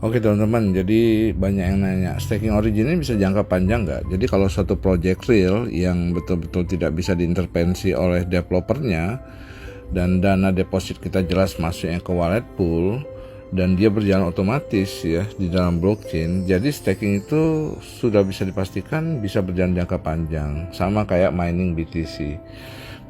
Oke teman-teman, jadi banyak yang nanya staking origin ini bisa jangka panjang nggak? Jadi kalau satu project real yang betul-betul tidak bisa diintervensi oleh developernya dan dana deposit kita jelas masuknya ke wallet pool dan dia berjalan otomatis ya di dalam blockchain, jadi staking itu sudah bisa dipastikan bisa berjalan jangka panjang, sama kayak mining BTC.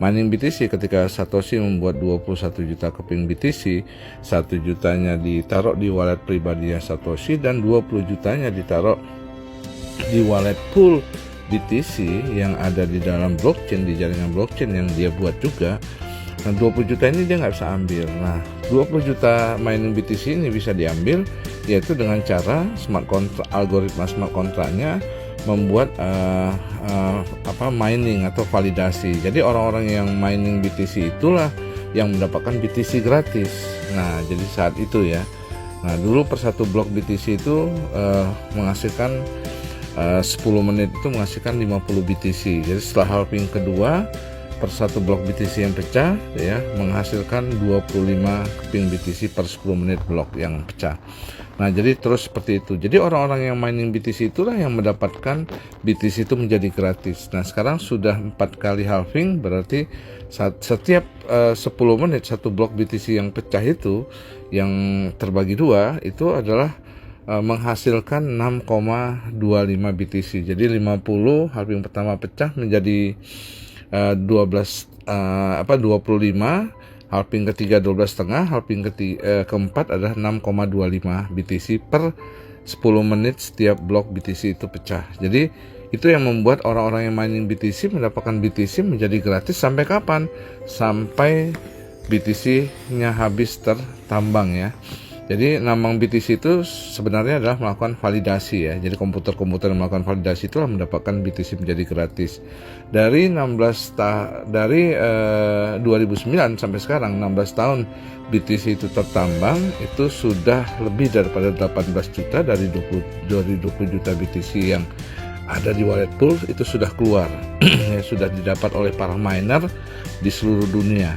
Mining BTC, ketika Satoshi membuat 21 juta keping BTC, 1 jutanya ditaruh di wallet pribadinya Satoshi dan 20 jutanya ditaruh di wallet pool BTC yang ada di dalam blockchain, di jaringan blockchain yang dia buat juga. Nah 20 juta ini dia nggak bisa ambil. Nah 20 juta mining BTC ini bisa diambil yaitu dengan cara smart contract, algoritma smart kontraknya membuat mining atau validasi. Jadi orang-orang yang mining BTC itulah yang mendapatkan BTC gratis. Nah jadi saat itu ya, nah dulu per satu blok BTC itu menghasilkan 10 menit itu menghasilkan 50 BTC. Jadi setelah halving kedua, per satu blok BTC yang pecah ya menghasilkan 25 keping BTC per 10 menit blok yang pecah. Nah jadi terus seperti itu. Jadi orang-orang yang mining BTC itulah yang mendapatkan BTC itu menjadi gratis. Nah sekarang sudah 4 kali halving, berarti setiap 10 menit satu blok BTC yang pecah itu yang terbagi dua itu adalah menghasilkan 6,25 BTC. Jadi 50 halving pertama pecah menjadi 25, halving ketiga 12,5, halving keempat adalah 6,25 BTC per 10 menit setiap blok BTC itu pecah. Jadi itu yang membuat orang-orang yang mining BTC mendapatkan BTC menjadi gratis sampai kapan? Sampai BTC-nya habis tertambang ya. Jadi nambang BTC itu sebenarnya adalah melakukan validasi ya. Jadi komputer-komputer yang melakukan validasi itulah mendapatkan BTC menjadi gratis. Dari 2009 sampai sekarang 16 tahun BTC itu tertambang, itu sudah lebih daripada 18 juta dari 20 juta BTC yang ada di wallet pool itu sudah keluar. Ya, sudah didapat oleh para miner di seluruh dunia.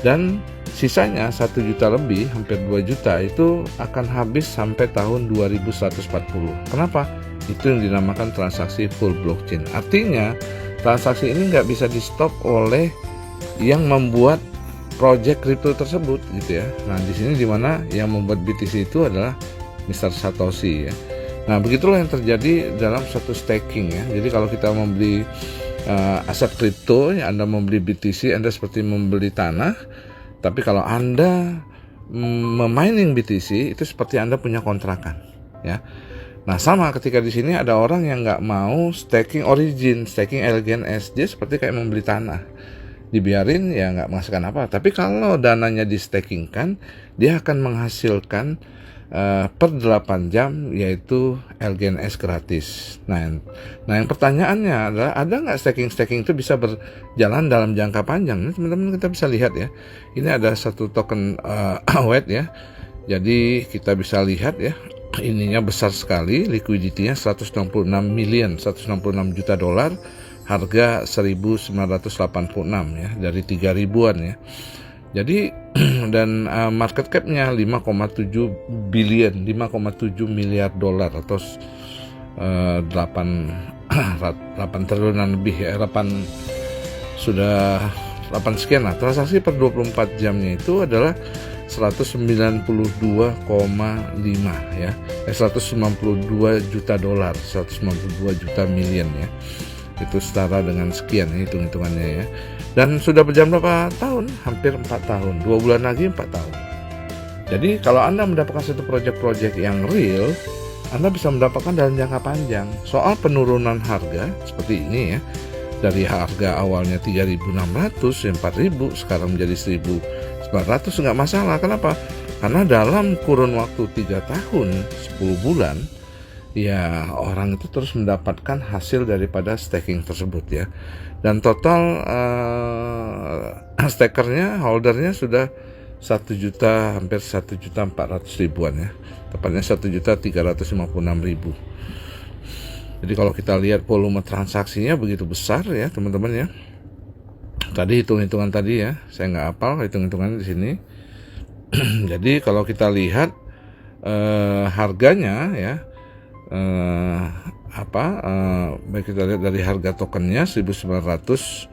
Dan sisanya 1 juta lebih, hampir 2 juta itu akan habis sampai tahun 2140. Kenapa? Itu yang dinamakan transaksi full blockchain. Artinya transaksi ini nggak bisa di stop oleh yang membuat project crypto tersebut gitu ya. Nah di sini dimana yang membuat BTC itu adalah Mr. Satoshi ya. Nah begitulah yang terjadi dalam satu staking ya. Jadi kalau kita membeli aset kripto, ya, Anda membeli BTC, Anda seperti membeli tanah. Tapi kalau Anda memining BTC itu seperti Anda punya kontrakan, ya. Nah sama ketika di sini ada orang yang nggak mau staking origin, staking LGNS, dia seperti kayak membeli tanah, dibiarin ya nggak menghasilkan apa. Tapi kalau dananya di staking kan, dia akan menghasilkan per 8 jam yaitu LGNS gratis. Nah yang pertanyaannya adalah ada nggak staking itu bisa berjalan dalam jangka panjang? Ini teman-teman kita bisa lihat ya. Ini ada satu token AWET ya. Jadi kita bisa lihat ya. Ininya besar sekali, liquidity-nya 166 juta dolar, harga 1986 ya, dari 3.000-an ya. Jadi dan market cap-nya 5,7 miliar dolar atau 8 triliunan lebih ya, 8 sekian lah. Transaksi per 24 jamnya itu adalah 192,5 ya. 192 juta dolar, 192 juta million ya. Itu setara dengan sekian ya, hitung-hitungannya ya. Dan sudah berjalan berapa tahun? Hampir 4 tahun. 2 bulan lagi 4 tahun. Jadi kalau Anda mendapatkan satu proyek-proyek yang real, Anda bisa mendapatkan dalam jangka panjang. Soal penurunan harga seperti ini ya, dari harga awalnya 3.600, 4.000, sekarang menjadi 1.900 nggak masalah. Kenapa? Karena dalam kurun waktu 3 tahun, 10 bulan, ya orang itu terus mendapatkan hasil daripada staking tersebut ya. Dan total stakernya, holdernya sudah 1 juta, hampir 1.400.000-an ya. Tepatnya 1.356.000. Jadi kalau kita lihat volume transaksinya begitu besar ya teman-teman ya. Tadi hitung-hitungan tadi ya, saya nggak hafal hitung-hitungannya di sini. Jadi kalau kita lihat harganya ya, baik kita lihat dari harga tokennya 1986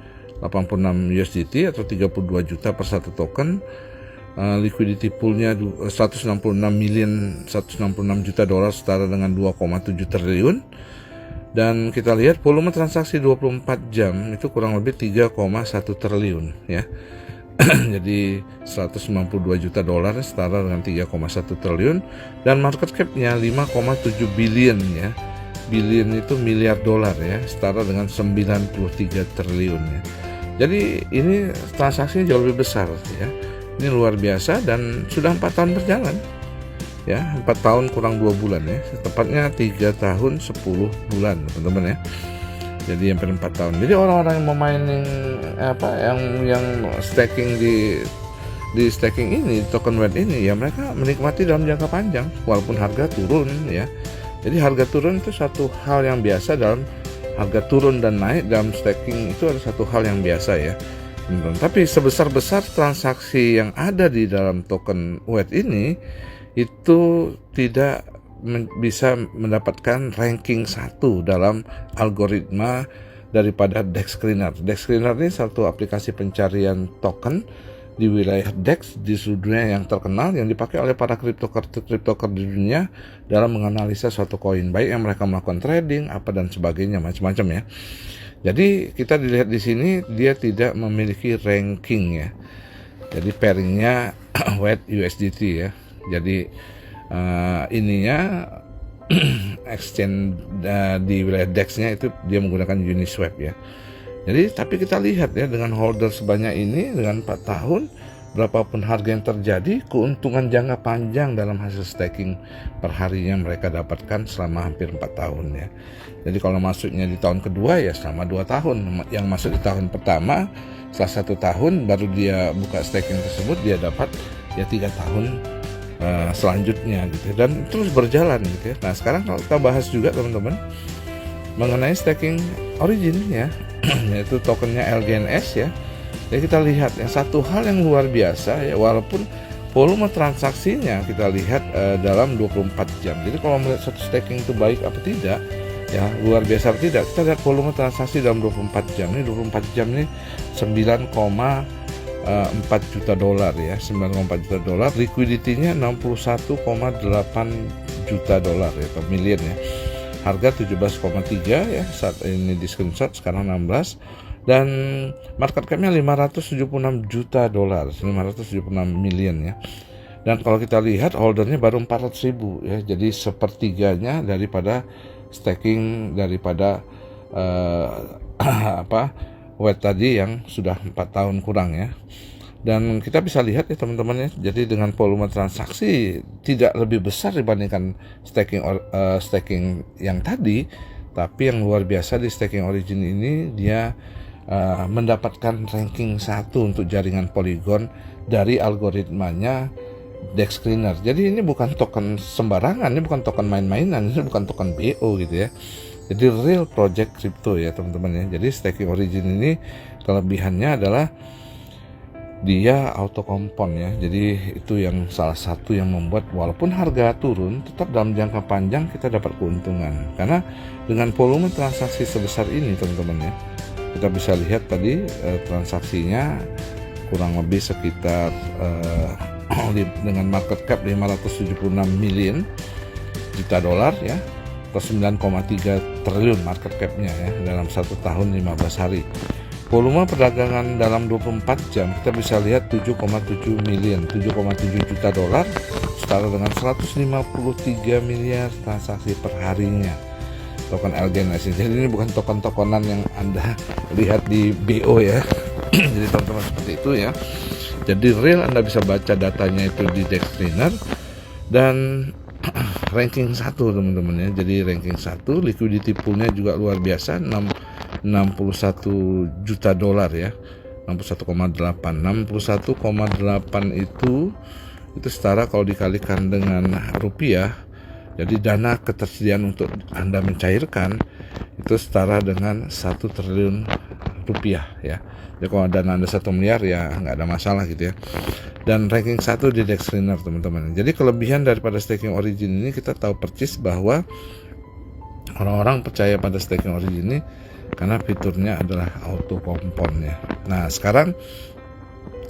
USDT atau 32 juta per satu token. Liquidity poolnya 166 juta dolar, setara dengan 2,7 triliun. Dan kita lihat volume transaksi 24 jam itu kurang lebih 3,1 triliun ya. Jadi 192 juta dolar setara dengan 3,1 triliun, dan market cap-nya 5,7 billion ya. Billion itu miliar dolar ya, setara dengan 93 triliun ya. Jadi ini transaksinya jauh lebih besar ya. Ini luar biasa, dan sudah 4 tahun berjalan ya, 4 tahun kurang 2 bulan ya, tepatnya 3 tahun 10 bulan teman-teman ya. Jadi hampir 4 tahun. Jadi orang-orang yang mau mining yang staking di staking ini, token WETH ini ya, mereka menikmati dalam jangka panjang walaupun harga turun ya. Jadi harga turun itu satu hal yang biasa, dalam harga turun dan naik dalam staking itu ada satu hal yang biasa ya. Tapi sebesar-besar transaksi yang ada di dalam token WETH ini itu tidak bisa mendapatkan ranking 1 dalam algoritma daripada DEX Screener. DEX Screener ini satu aplikasi pencarian token di wilayah DEX di seluruh dunia yang terkenal, yang dipakai oleh para cryptocurrency di dunia dalam menganalisa suatu koin, baik yang mereka melakukan trading apa dan sebagainya, macam-macam ya. Jadi kita dilihat di sini dia tidak memiliki ranking ya. Jadi pairingnya WETH USDT ya. Jadi ininya exchange di wilayah DEX-nya itu dia menggunakan Uniswap ya. Jadi tapi kita lihat ya, dengan holder sebanyak ini, dengan 4 tahun, berapapun harga yang terjadi, keuntungan jangka panjang dalam hasil staking per harinya mereka dapatkan selama hampir 4 tahun ya. Jadi kalau masuknya di tahun kedua ya selama 2 tahun. Yang masuk di tahun pertama setelah 1 tahun baru dia buka staking tersebut, dia dapat ya 3 tahun selanjutnya gitu, dan terus berjalan gitu ya. Nah sekarang kalau kita bahas juga teman-teman mengenai staking origin ya, yaitu tokennya LGNS ya. Jadi kita lihat yang satu hal yang luar biasa ya, walaupun volume transaksinya kita lihat dalam 24 jam. Jadi kalau melihat satu staking itu baik apa tidak ya, luar biasa apa tidak, kita lihat volume transaksi dalam 24 jam. Ini 24 jam ini 9,4 juta dolar ya, 9,4 juta dolar. Liquidity-nya 61,8 juta dolar ya, atau million ya. Harga 17,3 ya, saat ini di screenshot, sekarang 16, dan market cap-nya 576 juta dolar, 576 million ya. Dan kalau kita lihat holdernya baru 400.000 ya, jadi sepertiganya daripada staking daripada WETH tadi yang sudah 4 tahun kurang ya. Dan kita bisa lihat ya teman-teman ya, jadi dengan volume transaksi tidak lebih besar dibandingkan staking yang tadi, tapi yang luar biasa di staking origin ini dia mendapatkan ranking 1 untuk jaringan Polygon dari algoritmanya DEX Screener. Jadi ini bukan token sembarangan, ini bukan token main-mainan, ini bukan token BO gitu ya. Jadi real project crypto ya teman-teman ya. Jadi staking origin ini kelebihannya adalah dia auto kompon ya. Jadi itu yang salah satu yang membuat walaupun harga turun, tetap dalam jangka panjang kita dapat keuntungan. Karena dengan volume transaksi sebesar ini teman-teman ya, kita bisa lihat tadi transaksinya kurang lebih sekitar dengan market cap 576 million juta dolar ya, atau 9,3 triliun market cap-nya ya dalam 1 tahun 15 hari. Volume perdagangan dalam 24 jam kita bisa lihat 7,7 juta dolar, setara dengan 153 miliar transaksi per harinya token LGNS. Jadi ini bukan token-tokenan yang Anda lihat di BO ya. Jadi teman-teman seperti itu ya. Jadi real, Anda bisa baca datanya itu di DEX Screener, dan ranking 1 teman-teman ya. Jadi ranking 1, liquidity poolnya juga luar biasa, 61 juta dolar ya, 61,8 itu setara kalau dikalikan dengan rupiah, jadi dana ketersediaan untuk Anda mencairkan itu setara dengan 1 triliun rupiah ya. Jadi kalau dana Anda 1 miliar ya nggak ada masalah gitu ya. Dan ranking 1 di Dextrainer teman-teman. Jadi kelebihan daripada Staking Origin ini, kita tahu persis bahwa orang-orang percaya pada Staking Origin ini karena fiturnya adalah auto compound ya. Nah sekarang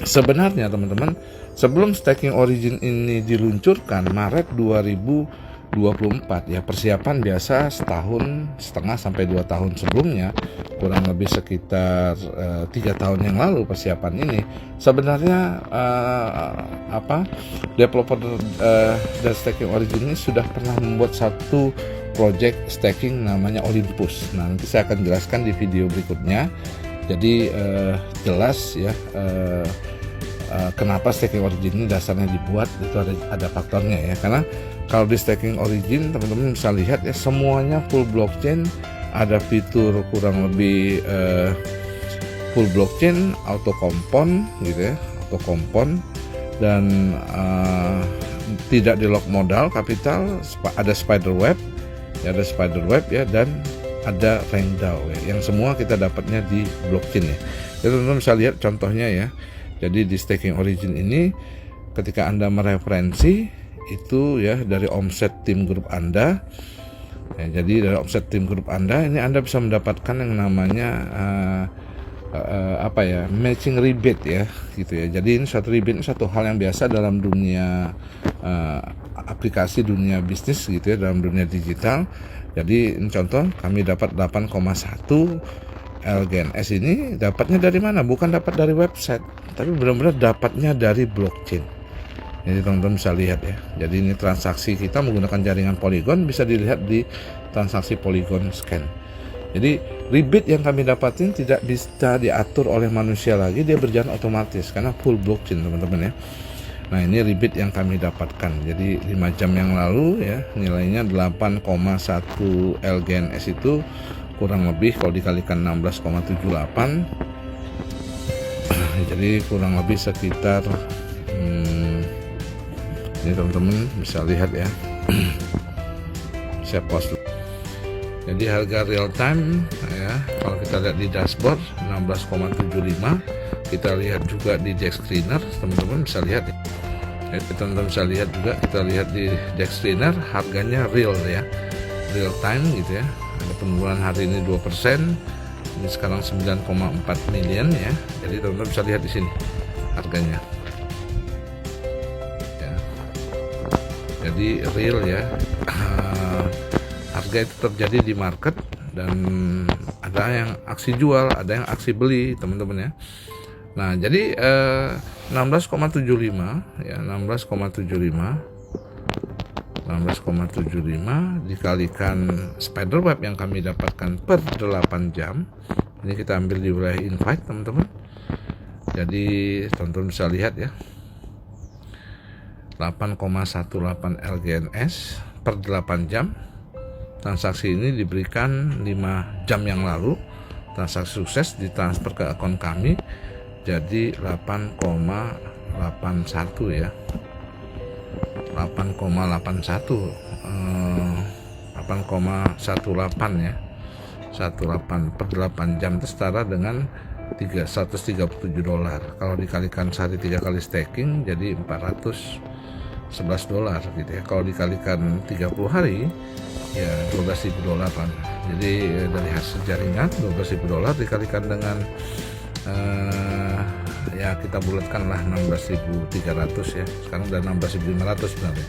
sebenarnya teman-teman, sebelum Staking Origin ini diluncurkan Maret 2024 ya, persiapan biasa 1,5 tahun sampai 2 tahun sebelumnya, kurang lebih sekitar 3 tahun yang lalu persiapan ini. Sebenarnya developer dari Staking Origin ini sudah pernah membuat satu project staking namanya Olympus. Nah nanti saya akan jelaskan di video berikutnya. Jadi jelas ya kenapa Staking Origin ini dasarnya dibuat, itu ada faktornya ya. Karena kalau di Staking Origin teman-teman bisa lihat ya, semuanya full blockchain, ada fitur kurang lebih full blockchain, auto compound gitu ya, auto compound, dan tidak di lock modal kapital, ada spider web ya, dan ada rank DAO ya, yang semua kita dapatnya di blockchain ya. Jadi teman-teman bisa lihat contohnya ya. Jadi di Staking Origin ini, ketika Anda mereferensi itu ya dari omset tim grup Anda ya, jadi dari omset tim grup Anda ini Anda bisa mendapatkan yang namanya matching rebate ya gitu ya. Jadi ini suatu rebate, ini satu hal yang biasa dalam dunia aplikasi, dunia bisnis gitu ya, dalam dunia digital. Jadi ini contoh, kami dapat 8,1 LGNS ini dapatnya dari mana? Bukan dapat dari website, tapi benar-benar dapatnya dari blockchain. Jadi teman-teman bisa lihat ya. Jadi ini transaksi kita menggunakan jaringan Polygon, bisa dilihat di transaksi Polygon Scan. Jadi rebate yang kami dapatin tidak bisa diatur oleh manusia lagi, dia berjalan otomatis karena full blockchain teman-teman ya. Nah ini rebate yang kami dapatkan. Jadi 5 jam yang lalu ya, nilainya 8,1 LGNS itu kurang lebih kalau dikalikan 16,78 jadi kurang lebih sekitar ini teman-teman bisa lihat ya. Saya post. Jadi harga real time ya, kalau kita lihat di dashboard 16,75. Kita lihat juga di Dextrainer, teman-teman bisa lihat ya. Teman-teman bisa lihat juga, kita lihat di Dextrainer harganya real ya, real time gitu ya. Ada penurunan hari ini 2%, ini sekarang 9,4 million ya. Jadi teman-teman bisa lihat di sini harganya ya. Jadi real ya, harga itu terjadi di market, dan ada yang aksi jual, ada yang aksi beli teman-teman ya. Nah jadi 16,75 ya, 16,75 dikalikan spider web yang kami dapatkan per 8 jam. Ini kita ambil di wilayah invite teman-teman. Jadi teman-teman bisa lihat ya, 8,18 LGNS per 8 jam. Transaksi ini diberikan 5 jam yang lalu. Transaksi sukses ditransfer ke akun kami. Jadi 8,81 ya, 8,18 ya, 18 per 8 jam itu setara dengan $137. Kalau dikalikan sehari 3 kali staking jadi $411 gitu ya. Kalau dikalikan 30 hari ya $12.000 kan. Jadi dari hasil jaringan $12.000 dikalikan dengan ya kita bulatkanlah 16.300 ya, sekarang udah 16.500 sebenarnya,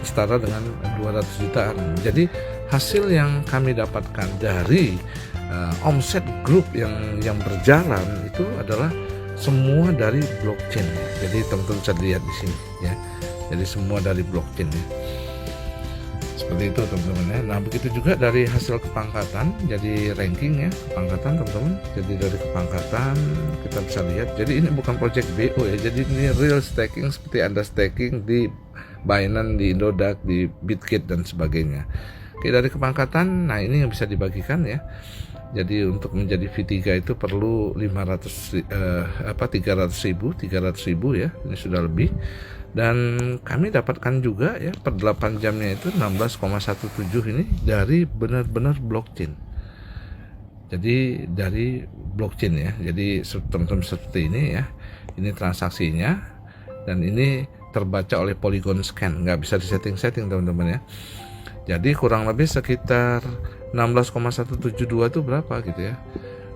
setara dengan 200 jutaan. Jadi hasil yang kami dapatkan dari omset grup yang berjalan itu adalah semua dari blockchain ya. Jadi teman-teman bisa lihat di sini ya, jadi semua dari blockchain ya. Seperti itu teman-teman ya. Nah begitu juga dari hasil kepangkatan, jadi ranking ya, kepangkatan teman-teman. Jadi dari kepangkatan kita bisa lihat, jadi ini bukan project BO ya, jadi ini real staking seperti Anda staking di Binance, di Indodax, di Bitkit dan sebagainya. Oke, dari kepangkatan, nah ini yang bisa dibagikan ya. Jadi untuk menjadi V3 itu perlu 300.000 ya, ini sudah lebih. Dan kami dapatkan juga ya per 8 jamnya itu 16,17 ini dari benar-benar blockchain. Jadi dari blockchain ya. Jadi teman-teman seperti ini ya. Ini transaksinya dan ini terbaca oleh Polygon Scan, nggak bisa disetting-setting teman-teman ya. Jadi kurang lebih sekitar 16,172 itu berapa gitu ya.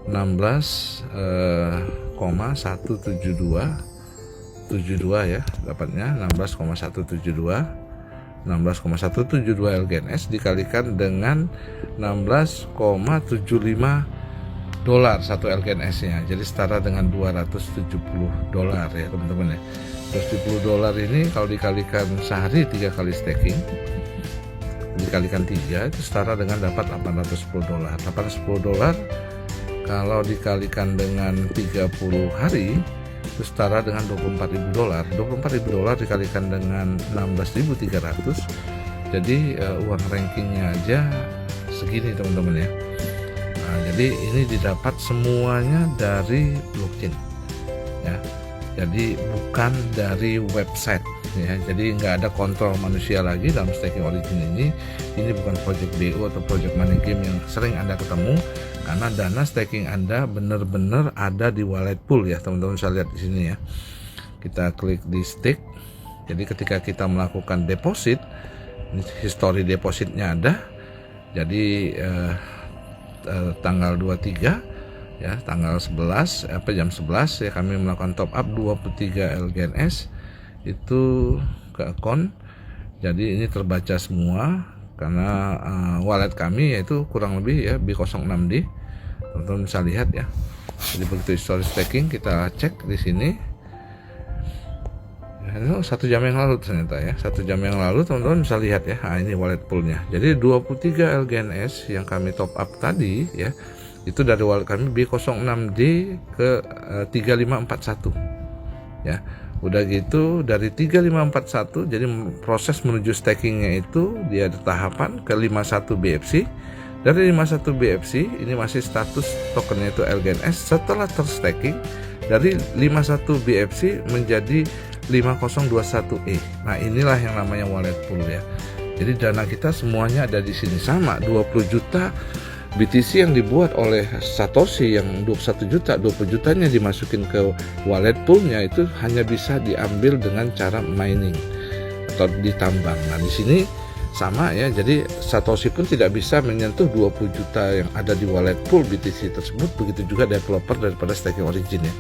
16,172 ya dapatnya 16,172 LGNS dikalikan dengan 16,75 dolar satu LGNS-nya, jadi setara dengan 270 dolar ya teman-teman ya. 270 dolar ini kalau dikalikan sehari 3 kali staking, dikalikan 3 itu setara dengan dapat 810 dolar. 810 dolar kalau dikalikan dengan 30 hari itu setara dengan 24.000 dolar. 24.000 dolar dikalikan dengan 16.300, jadi uang rankingnya aja segini teman-teman ya. Nah, jadi ini didapat semuanya dari blockchain ya. Jadi bukan dari website ya. Jadi nggak ada kontrol manusia lagi dalam staking origin ini. Ini bukan project BO atau project money game yang sering Anda ketemu, karena dana staking Anda benar-benar ada di wallet pool ya teman-teman. Saya lihat di sini ya. Kita klik di stake. Jadi ketika kita melakukan deposit, history depositnya ada. Jadi tanggal 23 ya, tanggal 11 jam 11 ya kami melakukan top up 23 LGNS itu ke akun. Jadi ini terbaca semua karena wallet kami yaitu kurang lebih ya B06D. Teman-teman bisa lihat ya. Jadi begitu history staking kita cek di sini. Ya, itu 1 jam yang lalu ternyata ya. 1 jam yang lalu teman-teman bisa lihat ya. Nah, ini wallet poolnya. Jadi 23 LGNS yang kami top up tadi ya, itu dari wallet kami B06D ke 3541 ya. Udah gitu dari 3541 jadi proses menuju stakingnya itu dia ada tahapan ke 51 BFC. Dari 51 BFC ini masih status tokennya itu LGNS. Setelah terstaking dari 51 BFC menjadi 5021E. Nah inilah yang namanya wallet pool ya. Jadi dana kita semuanya ada di sini sama 20 juta BTC yang dibuat oleh Satoshi yang 21 juta, 20 jutanya dimasukin ke wallet poolnya itu hanya bisa diambil dengan cara mining atau ditambang. Nah di sini sama ya, jadi Satoshi pun tidak bisa menyentuh 20 juta yang ada di wallet pool BTC tersebut, begitu juga developer daripada staking origin ya.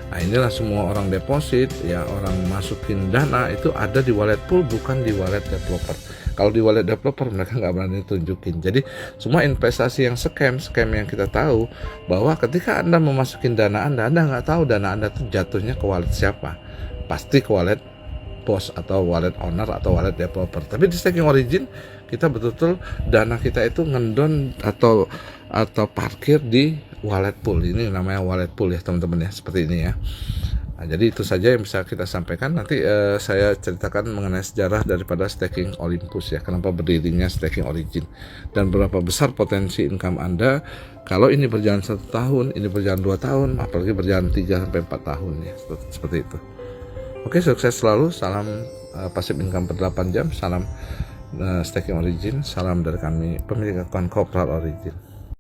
Nah inilah semua orang deposit ya, orang masukin dana itu ada di wallet pool bukan di wallet developer. Kalau di wallet developer mereka nggak berani tunjukin. Jadi semua investasi yang scam yang kita tahu bahwa ketika Anda memasukin dana Anda nggak tahu dana Anda tuh jatuhnya ke wallet siapa. Pasti ke wallet bos atau wallet owner atau wallet developer. Tapi di staking origin kita betul-betul dana kita itu ngendon atau parkir di wallet pool. Ini namanya wallet pool ya teman-teman ya, seperti ini ya. Nah, jadi itu saja yang bisa kita sampaikan. Nanti saya ceritakan mengenai sejarah daripada staking Olympus ya, kenapa berdirinya staking origin dan berapa besar potensi income Anda kalau ini berjalan 1 tahun, ini berjalan 2 tahun, apalagi berjalan 3-4 tahun ya, seperti itu. Oke, sukses selalu. Salam passive income per 8 jam. Salam staking origin. Salam dari kami pemilik akun Corporate Origin.